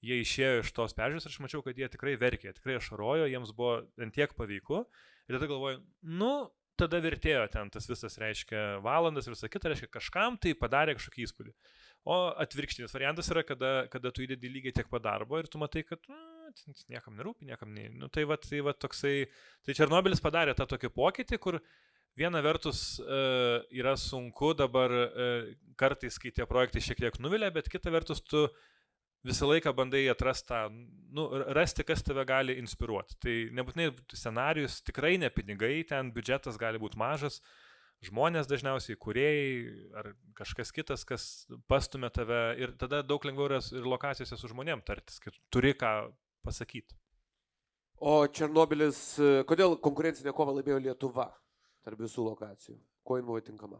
jie išėjo iš tos peržiūros ir aš mačiau, kad jie tikrai verkė, tikrai ašarojo, jiems buvo ant tiek pavyku. Ir tada galvoju, tada vertėjo ten tas visas, reiškia, valandas ir visą kitą, reiškia, kažkam tai padarė kažkokį įspūdį. O atvirkštinis variantas yra, kada tu įdedi lygiai tiek pat darbo ir tu matai, kad niekam nerūpi, niekam ne. Tai va toksai. Tai Černobylis padarė tą tokį pokytį, kur viena vertus yra sunku dabar kartais, kai tie projektai šiek tiek nuvilia, bet kita vertus tu visą laiką bandai atrasti rasti, kas tave gali inspiruoti. Tai nebūtinai scenarijus, tikrai ne pinigai, ten biudžetas gali būti mažas. Žmonės dažniausiai, kūrėjai ar kažkas kitas, kas pastumia tave ir tada daug lengviau yra ir lokacijose su žmonėm tartis, kad turi ką pasakyti. O Černobylis, kodėl konkurencinė kova laimėjo Lietuva tarp visų lokacijų? Kuo jin buvo tinkama?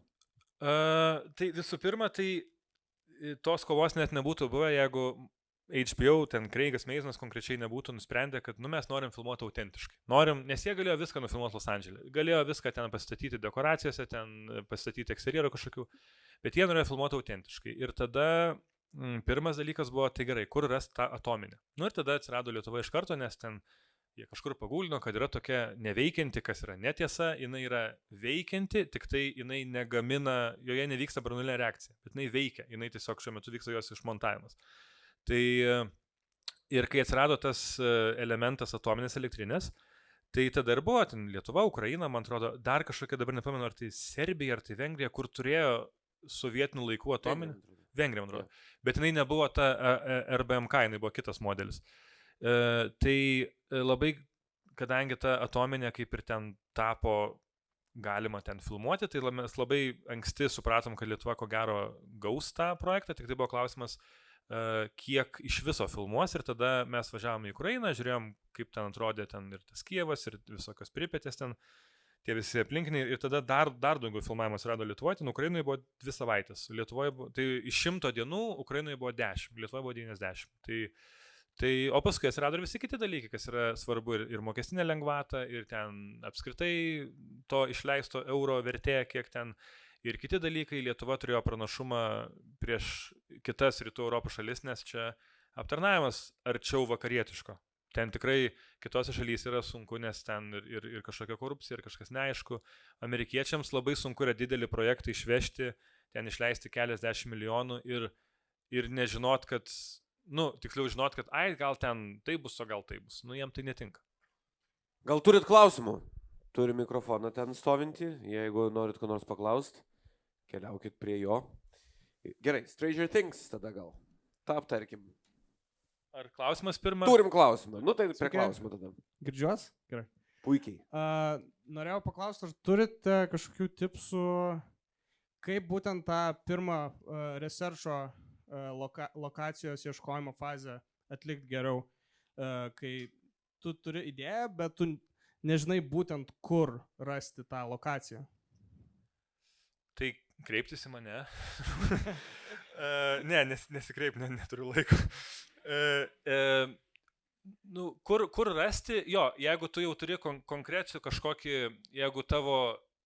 Tai visų pirma, tai tos kovos net nebūtų buvę, jeigu HBO, ten Craigas Masonas konkrečiai nebūtų nusprendę, kad mes norim filmuoti autentiškai. Nes jie galėjo viską nufilmuoti Los Andžele. Galėjo viską ten pasistatyti dekoracijose, ten pasistatyti eksterjero kažkokių, bet jie norėjo filmuoti autentiškai. Ir tada pirmas dalykas buvo, tai gerai, kur rasti tą atominę. Ir tada atsirado Lietuva iš karto, nes ten jie kažkur pagūlino, kad yra tokia neveikianti, kas yra netiesa, jinai yra veikianti, tik tai jinai negamina, joje nevyksta branduolinė reakcija, bet jinai veikia, jinai tiesiog šiuo metu vyksta jos išmontavimas. Tai ir kai atsirado tas elementas atominės elektrinės, tai tada ir buvo ten Lietuva, Ukraina, man atrodo, dar kažkokia, dabar nepamenu, ar tai Serbija, ar tai Vengrija, kur turėjo sovietinių laikų atominę. Vengrija, man atrodo. Bet jinai nebuvo ta RBMK, jinai buvo kitas modelis. Tai labai, kadangi ta atominė kaip ir ten tapo galima ten filmuoti, tai mes labai anksti supratom, kad Lietuva ko gero gaus tą projektą, tik tai buvo klausimas, kiek iš viso filmuos ir tada mes važiavom į Ukrainą, žiūrėjom, kaip ten atrodė ten ir tas Kijevas ir visokios Pripetės ten, tie visi aplinkiniai ir tada dar daugiau filmavimas rado Lietuvoje, ten Ukrainoje buvo 2 savaitės, Lietuvoje buvo, tai iš 100 dienų Ukrainoje buvo 10, Lietuvoje buvo 90, o paskui atsirado ir visi kiti dalykai, kas yra svarbu ir mokestinė lengvata, ir ten apskritai to išleisto euro vertė, kiek ten. Ir kiti dalykai, Lietuva turėjo pranašumą prieš kitas rytų Europos šalis, nes čia aptarnavimas arčiau vakarietiško. Ten tikrai kitose šalyse yra sunku, nes ten ir kažkokia korupcija, ir kažkas neaišku. Amerikiečiams labai sunku yra didelį projektą išvežti ten išleisti keliasdešimt milijonų ir nežinot, kad, tiksliau žinot, kad, gal ten tai bus, o gal tai bus. Jiem tai netinka. Gal turit klausimų? Turi mikrofoną ten stovinti, jeigu norit ko nors paklausti, keliaukit prie jo. Gerai, Stranger Things tada gal. Ta aptarkim. Ar klausimas pirmas? Turim klausimą. Tai prie klausimą tada. Girdžiuos? Gerai. Puikiai. Norėjau paklausti, ar turite kažkokių tipsų, kaip būtent tą pirmą researcho lokacijos ieškojimo fazę atlikti geriau, kai tu turi idėją, bet tu nežinai būtent kur rasti tą lokaciją. Tai kreiptis į mane. Ne, nesikreip, neturiu laiko. Kur rasti, jeigu tu jau turi konkrečių kažkokį, jeigu tavo,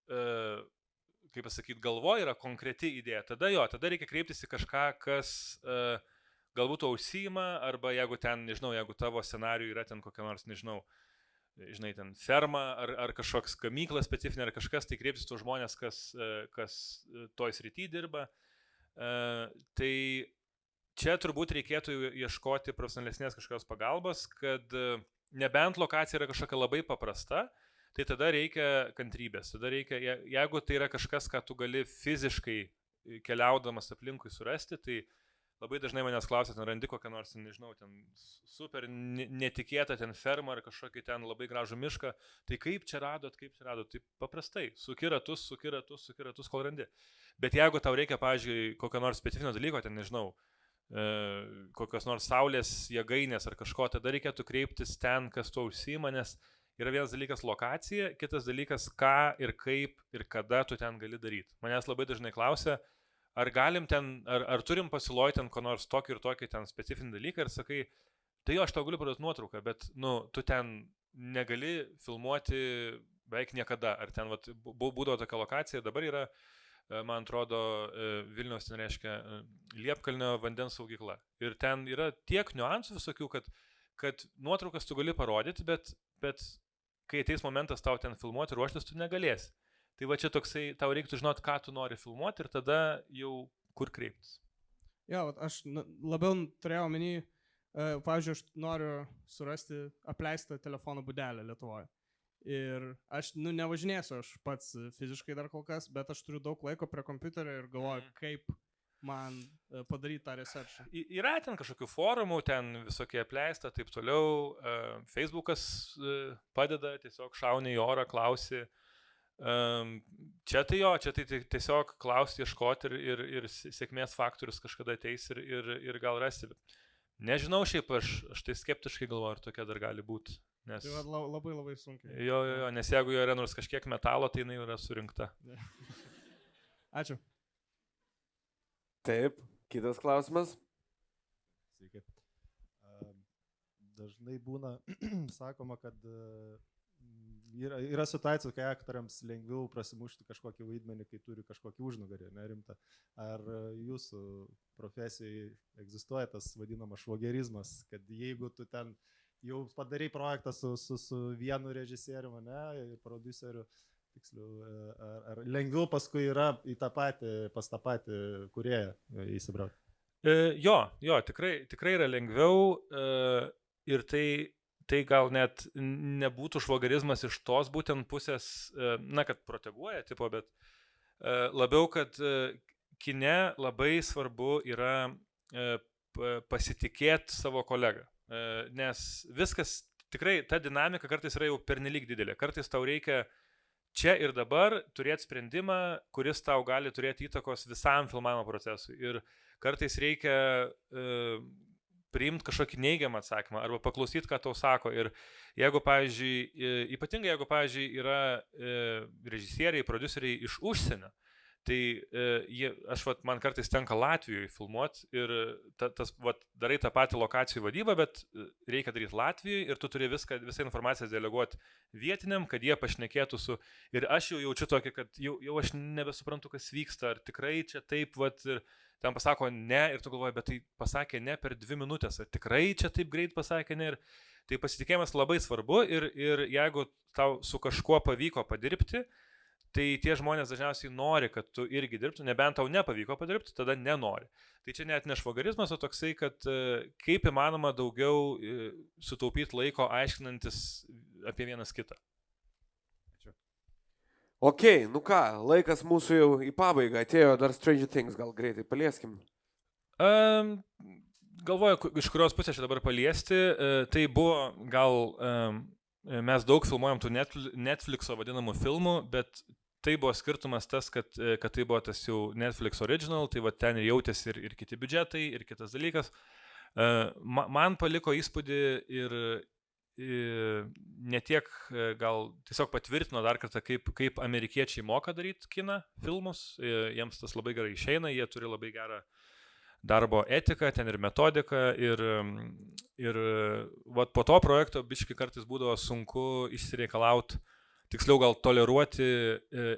kaip pasakyti, galvoje yra konkreti idėja, tada reikia kreiptis į kažką, kas galbūt užsiima, arba jeigu ten, nežinau, jeigu tavo scenarijų yra ten kokia nors, nežinau, ten ferma, ar kažkoks gamykla specifinė, ar kažkas, tai kreiptis tų žmonės, kas toj srity dirba. Tai čia turbūt reikėtų ieškoti profesionalesnės kažkokios pagalbos, kad nebent lokacija yra kažkokia labai paprasta, tai tada reikia kantrybės. Tada reikia, jeigu tai yra kažkas, ką tu gali fiziškai keliaudamas aplinkui surasti, tai labai dažnai manęs klausia, ten randi kokią nors, nežinau, ten super netikėtą ten fermą ar kažkokį ten labai gražų mišką, tai kaip čia radot, tai paprastai, suki ratus, kol randi. Bet jeigu tau reikia, pavyzdžiui, kokio nors specifinio dalyko, ten nežinau, kokios nors saulės jėgainės ar kažko, tada reikėtų kreiptis ten, kas tuo užsiima, nes yra vienas dalykas lokacija, kitas dalykas ką ir kaip ir kada tu ten gali daryti. Manęs labai dažnai klausia, ar galim ten, ar turim pasiūloti ten ko nors tokį ir tokį ten specifinį dalyką ir sakai, tai aš tau galiu parodyti nuotrauką, bet, tu ten negali filmuoti beveik niekada. Ar ten būdavo tokia lokacija, dabar yra, man atrodo, Vilniaus, ten reiškia, Liepkalnio vandens saugykla. Ir ten yra tiek niuansų visokių, kad nuotraukas tu gali parodyti, bet kai ateis momentas tau ten filmuoti, ruoštis tu negalėsi. Tai va čia toksai, tau reiktų žinoti, ką tu nori filmuoti ir tada jau kur kreiptis. Aš labiau turėjau omeny, pavyzdžiui, aš noriu surasti apleistą telefono būdelę Lietuvoje. Ir aš, nevažinėsiu aš pats fiziškai dar kol kas, bet aš turiu daug laiko prie kompiuterio ir galvoju, kaip man padaryti tą researchą. Yra ten kažkokių forumų, ten visokie apleista, taip toliau. Facebookas padeda, tiesiog šauni į orą, klausi. Čia tai tiesiog klausti, ieškoti ir sėkmės faktorius kažkada ateis ir gal rasti. Nežinau, šiaip aš tai skeptiškai galvoju, ar tokia dar gali būti. Nes... Tai labai labai sunkiai. Jo, nes jeigu jo yra nors kažkiek metalo, tai jinai yra surinkta. Ačiū. Taip, kitas klausimas. Sveiki. Dažnai būna sakoma, kad yra situacijų, kai aktoriams lengviau prasimušti kažkokį vaidmenį, kai turi kažkokį užnugarį, rimtą. Ar jūsų profesijai egzistuoja tas vadinamas švogerizmas, kad jeigu tu ten jau padarai projektą su vienu režisieriumi, ir produceriu, tiksliau, ar lengviau paskui yra pas tą patį kūrėją įsibrauti? Jo, tikrai yra lengviau ir tai gal net nebūtų švogerizmas iš tos būtent pusės, kad proteguoja, bet labiau, kad kine labai svarbu yra pasitikėti savo kolegą. Nes viskas, tikrai ta dinamika kartais yra jau pernelyg didelė. Kartais tau reikia čia ir dabar turėti sprendimą, kuris tau gali turėti įtakos visam filmavimo procesui. Ir kartais reikia priimti kažkokį neigiamą atsakymą arba paklausyti, ką tau sako. Ir jeigu, pavyzdžiui, ypatingai jeigu, pavyzdžiui, yra režisieriai, prodiuseriai iš užsienio, tai man kartais tenka Latvijoje filmuoti ir darai tą patį lokacijų vadybą, bet reikia daryti Latvijoje ir tu turi visą informaciją deleguoti vietiniam, kad jie pašnekėtų su... Ir aš jau jaučiu tokį, kad jau aš nebesuprantu, kas vyksta, ar tikrai čia taip, ir ten pasako ne, ir tu galvoji, bet tai pasakė ne per 2 minutės, ar tikrai čia taip greit pasakė ne. Ir tai pasitikėjimas labai svarbu ir jeigu tau su kažkuo pavyko padirbti, tai tie žmonės dažniausiai nori, kad tu irgi dirbtum, nebent tau nepavyko padirbti, tada nenori. Tai čia net ne švagarizmas, o toksai, kad kaip įmanoma daugiau sutaupyti laiko aiškinantis apie vienas kitą. Ok, nu ką, laikas mūsų jau į pabaigą atėjo, dar Stranger Things, gal greitai palieskim. Galvoju, iš kurios pusės čia dabar paliesti, tai buvo gal, mes daug filmuojam tų Netflixo vadinamų filmų, bet tai buvo skirtumas tas, kad tai buvo tas jau Netflix original, tai va ten ir jautėsi ir kiti biudžetai, ir kitas dalykas. Man paliko įspūdį ir ne tiek gal tiesiog patvirtino dar kartą, kaip amerikiečiai moka daryti kiną, filmus, jiems tas labai gerai išeina, jie turi labai gerą darbo etiką, ten ir metodiką, ir vat po to projekto biškai kartais būdavo sunku išsireikalauti, tiksliau gal toleruoti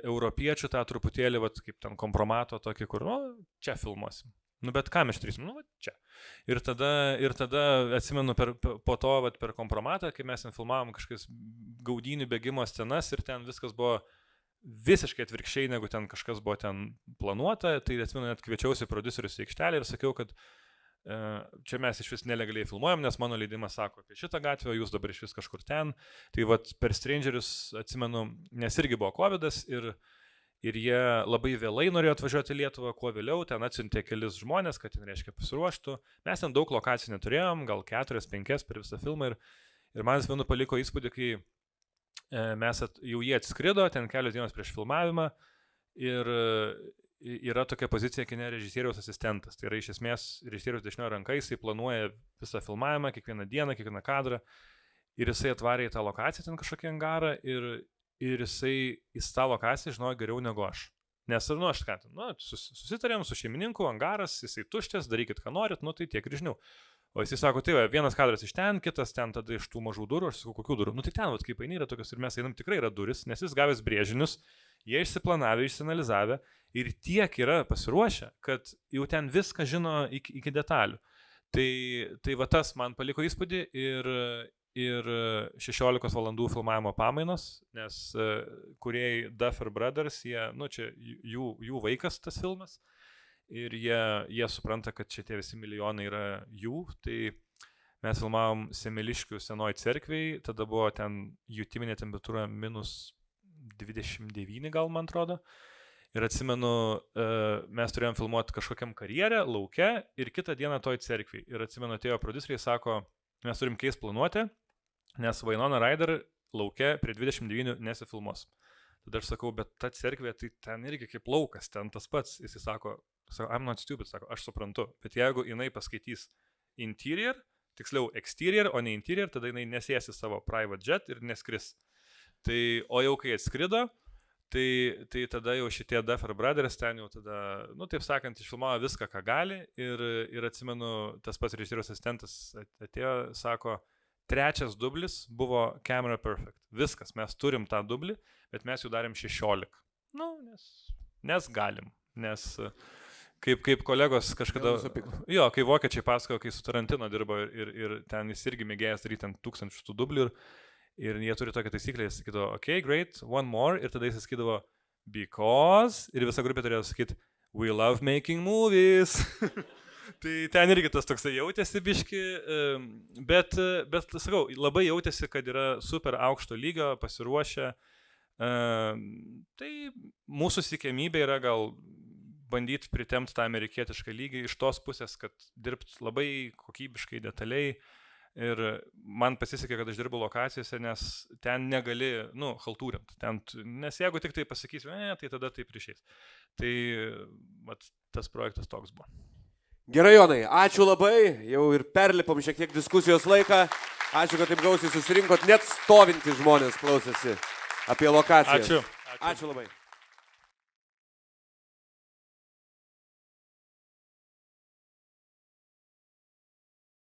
europiečių tą truputėlį, vat, kaip ten kompromato tokį, kur, čia filmuosim. Bet ką mes darysim? Čia. Ir tada atsimenu po to vat, per kompromatą, kai mes ten filmavom kažkokias gaudynių bėgimo scenas ir ten viskas buvo visiškai atvirkščiai, negu ten kažkas buvo ten planuota, tai atsimenu net kviečiausi prodiuserius į aikštelę ir sakiau, kad čia mes iš vis nelegaliai filmuojam, nes mano leidimas sako apie šitą gatvę, jūs dabar iš vis kažkur ten. Tai vat per Strangerius atsimenu, nes irgi buvo COVIDas ir jie labai vėlai norėjo atvažiuoti į Lietuvą, kuo vėliau, ten atsiuntė kelis žmonės, kad ten reiškia pasiruoštų. Mes ten daug lokacijų neturėjom, gal 4-5 per visą filmą ir man vienu paliko įspūdį, kai jau jie atskrido, ten kelios dienos prieš filmavimą ir yra tokia pozicija kine režisieriaus asistentas. Tai yra iš esmės režisieriaus dešinioji ranka, jisai planuoja visą filmavimą, kiekvieną dieną, kiekvieną kadrą ir jisai atvarė į tą lokaciją ten kažkokį angarą ir jisai į tą lokaciją žinojo geriau negu aš. Nes, aš ką, susitarėm su šeimininku, angaras, jisai tuščias, darykit, ką norit, tai tiek ir žinių. O jisai sako, tai vienas kadras iš ten, kitas ten tada iš tų mažų durų, aš sakau, kokių durų? Tai ten, kaip eini, yra tokios ir mes einam, tikrai yra duris, nes jis gavęs brėžinius, jie išsiplanavę, išsianalizavę ir tiek yra pasiruošę, kad jau ten viską žino iki detalių. Tai va tas man paliko įspūdį ir 16 valandų filmavimo pamainos, nes kūrėjai Duffer Brothers, čia jų vaikas tas filmas ir jie supranta, kad čia tie visi milijonai yra jų, tai mes filmavom Semeliškių senoj cerkviai, tada buvo ten jutiminė temperatūra -29 gal, man atrodo. Ir atsimenu, mes turėjom filmuoti kažkokiam karjerę, lauke ir kitą dieną toj cerkviai. Ir atsimenu, atėjo prodiuseriai, sako, mes turim keisti planuoti, nes Winona Ryder lauke prie 29 nesifilmuos. Tada aš sakau, bet ta cerkvė, tai ten irgi kaip laukas, ten tas pats. Jis sako, I'm not stupid, sako, aš suprantu, bet jeigu jinai paskaitys interior, tiksliau exterior, o ne interior, tada jinai nesėsi savo private jet ir neskris. Tai, o jau kai atskrido, tai tada jau šitie Duffer Brothers ten jau tada, taip sakant, išfilmavo viską, ką gali ir atsimenu, tas pats režisieriaus asistentas atėjo, sako, 3 dublis buvo camera perfect. Viskas, mes turim tą dublį, bet mes jau darėm 16. Nes galim, nes kaip kolegos kažkada, kai vokiečiai pasakojo, kai su Tarantino dirbo ir ten jis irgi mėgėjęs daryti 1000 tų dublių ir jie turi tokią taisyklę, jis sakydavo, okay, great, one more, ir tada jis sakydavo, because, ir visa grupė turėjo sakyti, we love making movies. Tai ten irgi tas toksai jautėsi biški, bet sakau, labai jautėsi, kad yra super aukšto lygio, pasiruošę. Tai mūsų siekiamybė yra gal bandyti pritemti tą amerikietišką lygį iš tos pusės, kad dirbti labai kokybiškai, detaliai. Ir man pasisekė, kad aš dirbu lokacijose, nes ten negali, haltūrint. Nes jeigu tik tai pasakysiu, tai tada taip išeis. Tai tas projektas toks buvo. Gerai, Jonai, ačiū labai, jau ir perlipom šiek tiek diskusijos laiką. Ačiū, kad taip gausiai susirinkot, net stovintys žmonės klausėsi apie lokacijas. Ačiū. Ačiū labai.